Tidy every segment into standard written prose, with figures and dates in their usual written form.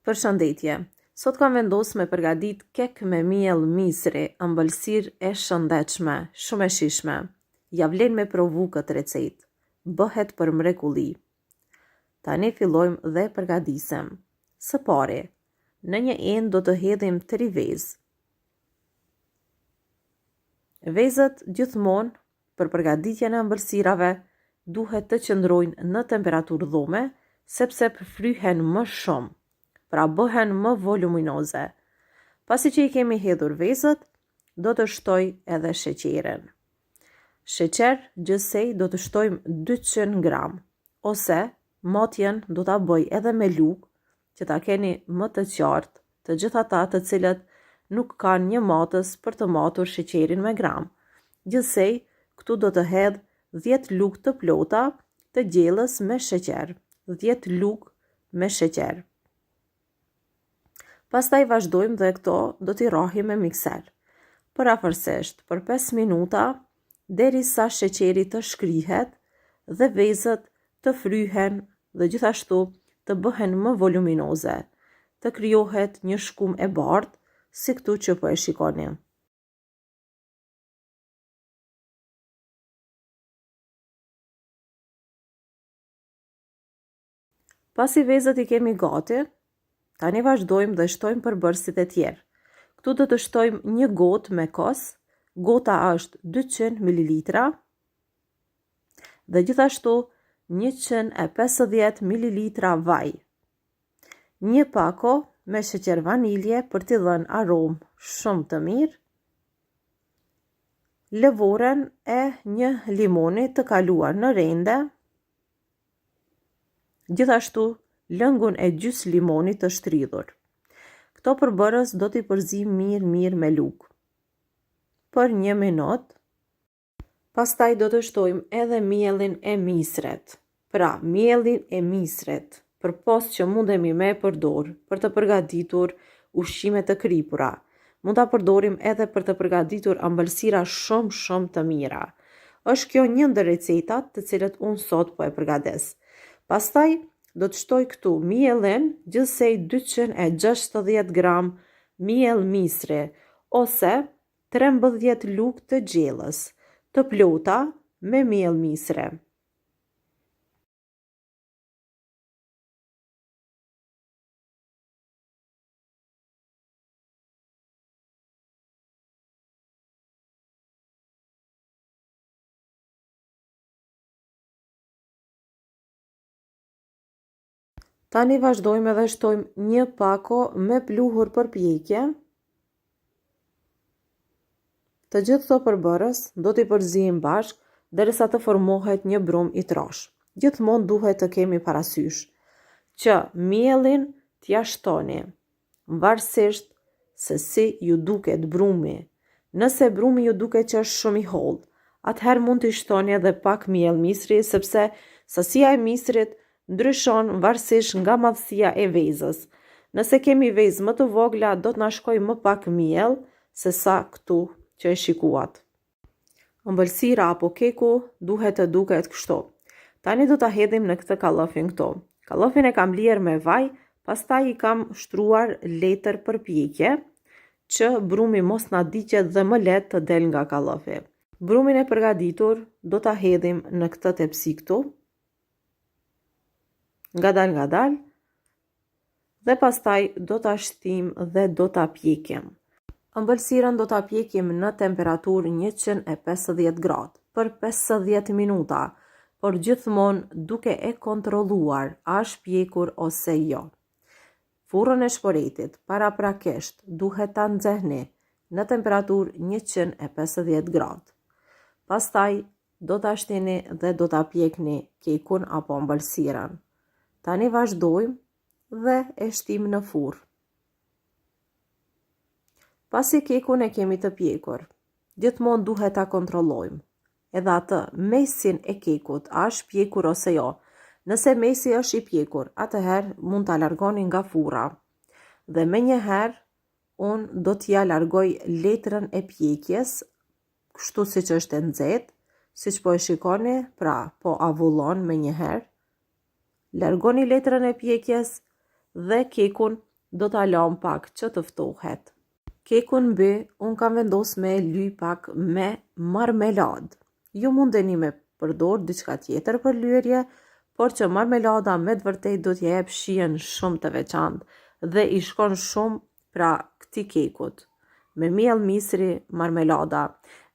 Përshëndetje. Sot kam vendosur me përgatit kek me miell misri, ëmbëlsirë e shëndetshme, shumë e shijshme. Ja vlen me provu këtë recetë. Bëhet për mrekulli. Tani fillojmë dhe përgatisim. Së pari, në një enë do të hedhim 3 vezë. Vezët gjithmonë për përgatitjen e ëmbëlsirave duhet të qëndrojnë në temperaturë dhome, sepse përfryhen më shumë, pra bëhen më voluminoze. Pasi që I kemi hedhur vezët, do të shtoj edhe sheqerin. Sheqer gjithsej do të shtojmë 200 gram, ose motjen do ta bëj edhe me lugë, që ta keni më të qartë të gjithë ata të cilët nuk kanë një matës për të matur sheqerin me gram. Gjithsej, këtu do të hedh 10 lugë të plota të gjellës me sheqer. 10 lugë me sheqer. Pastaj vazhdojmë dhe këto do t'i rrahim me mikser. Për afërsisht për 5 minuta, derisa sheqeri të shkrihet dhe vezët të fryhen dhe gjithashtu të bëhen më voluminoze, të krijohet një shkum e bardhë, si këtu që po e shikoni. Pasi vezët I kemi gati, tani vazhdojmë dhe shtojmë përbërësit e tjerë. Këtu do të shtojmë një gotë me kos, gota është 200 ml, dhe gjithashtu 150 ml vaj. Një pako me sheqer vanilje për t'i dhënë aromë shumë të mirë, lëvoren e një limoni të kaluar në rende, gjithashtu lëngun e gjys limonit të shtridhur. Këto përbërës do t'i përzim mirë me lugë. Për 1 minutë, pastaj do të shtojmë edhe miellin e misrit. Pra, miellin e misrit, për pos që mundemi me përdor për të përgatitur ushqime të kripura. Mund ta përdorim edhe për të përgatitur ëmbëlsira shumë të mira. Është kjo një ndër recetat të cilët unë sot po e përgatis. Pastaj do të shtoj këtu miellin, gjithsej 260 gram miell misri, ose 13 lugë të gjellës, të plota me miell misri. Tani vazhdojmë edhe shtojmë një pako me pluhur për pjekje. Të gjithë këto përbërës do t'i përzijmë bashkë derisa të formohet një brum I trosh. Gjithmonë duhet të kemi parasysh që miellin t'ja shtoni, varësisht se si ju duket brumi. Nëse brumi ju duket që është shumë I hollë, atëherë mund t'i shtoni edhe pak miell misri, sepse sasia e misrit ndryshon varësisht nga madhësia e vezës. Nëse kemi vezë më të vogla, do të na shkojë më pak miell se sa këtu që e shikuat. Ëmbëlsira apo keku duhet të duket kështu. Tani do ta hedhim në këtë kallofin këtu. Kallofin e kam lier me vaj, pastaj I kam shtruar letër për pjekje, që brumi mos na diqet dhe më lehtë të del nga kallofi. Brumin e përgatitur do ta hedhim në këtë tepsi këtu, ngadal, dhe pastaj do ta shtim dhe do ta pjekim. Ëmbëlsirën do ta pjekim në temperaturë 150 gradë për 50 minuta, por gjithmonë duke e kontrolluar a është pjekur ose jo. Furrën e shporetit paraprakisht duhet ta nxehni në temperaturë 150 gradë. Pastaj do ta shtini dhe do ta pjekni kekun apo ëmbëlsirën. Tani vazhdojmë dhe e shtim në furrë. Pasi kekun e kemi të pjekur, gjithmonë duhet ta kontrollojmë. Edhe atë mesin e kekut, a është pjekur ose jo. Nëse mesi është I pjekur, atëherë mund ta largoni nga furra. Dhe menjëherë unë do t'ja largoj letrën e pjekjes, kështu siç është e nxehtë, siç po e shikoni, pra po avullon menjëherë. Largoni letrën e pjekjes dhe kekun do ta lëm pak që të ftohet. Kekun mby, unë kam vendos me ly pak me marmeladë. Ju mundeni me përdor diçka tjetër për lyerje, por që marmelada me të vërtet do t'jep shijen shumë të veçantë dhe i shkon shumë pra këtij kekut. Me miell misri marmelada.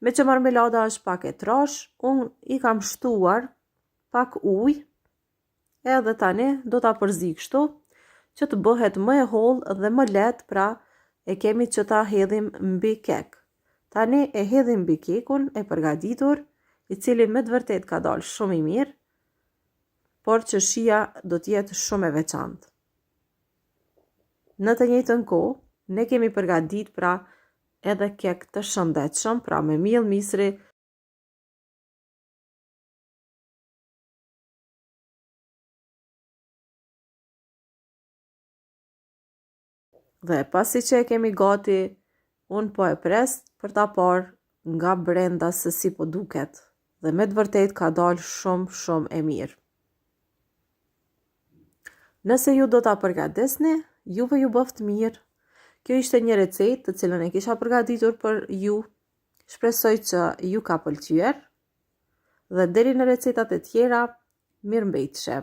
Me që marmelada është pak e trash, unë i kam shtuar pak ujë, edhe tani do ta përzi kështu që të bëhet më e hollë dhe më lehtë, pra e kemi që ta hedhim mbi kek. Tani e hedhim mbi kekun e përgatitur, i cili me të vërtet ka dalë shumë i mirë, por që shija do t'jetë shumë e veçantë. Në të njëjtën kohë, ne kemi përgatit pra edhe kek të shëndetshëm, pra me miell misri, dhe pasi që e kemi gati, unë po e pres për ta parë nga brenda se si po duket, dhe me të vërtet ka dalë shumë e mirë. Nëse ju do ta përgatesni, juve ju bëft mirë. Kjo ishte një recetë të cilën e kisha përgatitur për ju. Shpresoj që ju ka pëlqyer dhe deri në recetat e tjera, mirëmbëjtje.